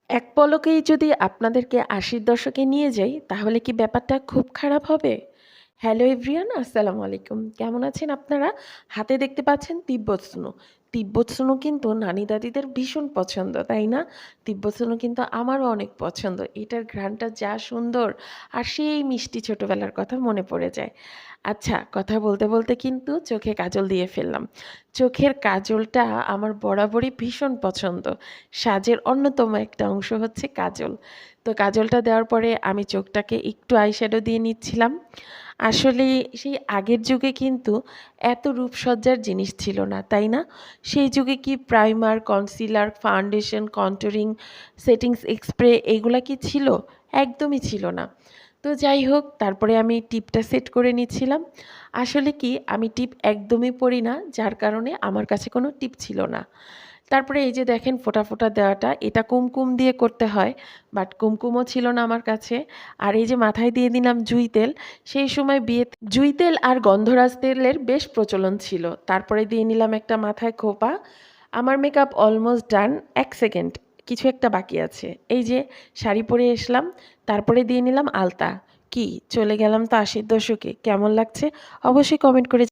এক পলকেই যদি আপনাদেরকে ৮০-র দশকে নিয়ে যাই, তাহলে কি ব্যাপারটা খুব খারাপ হবে? হ্যালো এভরিওয়ান, আসসালামু আলাইকুম। কেমন আছেন আপনারা? হাতে দেখতে পাচ্ছেন তিব্বত স্নো। তিব্বত স্নো কিন্তু নানি-দাদিদের ভীষণ পছন্দ, তাই না? তিব্বত স্নো কিন্তু আমারও অনেক পছন্দ। এটার ঘ্রাণটা যা সুন্দর আর সেই মিষ্টি ছোটবেলার কথা মনে পড়ে যায়। আচ্ছা, কথা বলতে, বলতে কিন্তু চোখে কাজল দিয়ে ফেললাম। চোখের কাজলটা আমার বরাবরই ভীষণ পছন্দ। সাজের অন্যতম একটা অংশ হচ্ছে কাজল। তো কাজলটা দেওয়ার পরে আমি চোখটাকে একটু আইশ্যাডো দিয়ে নিচ্ছিলাম। আসলে সেই আগের যুগে কিন্তু এত রূপসজ্জার জিনিস ছিল না, তাই না? সেই যুগে কি primer, concealer, foundation, contouring, settings spray এগুলা কি ছিল? একদমই ছিল না। তো যাই হোক, তারপরে আমি টিপটা সেট করে নিচ্ছিলাম। আসলে কি আমি টিপ একদমই পড়ি না, যার কারণে আমার কাছে কোনো টিপ ছিল না। তারপরে এই যে দেখেন ফোঁটা, ফোঁটা দেওয়াটা, এটা কুমকুম দিয়ে করতে হয়। বাট কুমকুমও ছিল না আমার কাছে। আর এই যে মাথায় দিয়ে দিলাম জুঁই তেল, সেই সময় বিয়েতে জুঁই তেল আর গন্ধরাজ তেলের বেশ প্রচলন ছিল। তারপরে দিয়ে নিলাম একটা মাথায় খোঁপা। আমার মেকআপ অলমোস্ট ডান। ১ সেকেন্ড, কিছু একটা বাকি আছে। এই যে শাড়ি পরে এসলাম, তারপরে দিয়ে নিলাম আলতা। কি চলে গেলাম তো ৮০-র দশকে। কেমন লাগছে? অবশ্যই কমেন্ট করে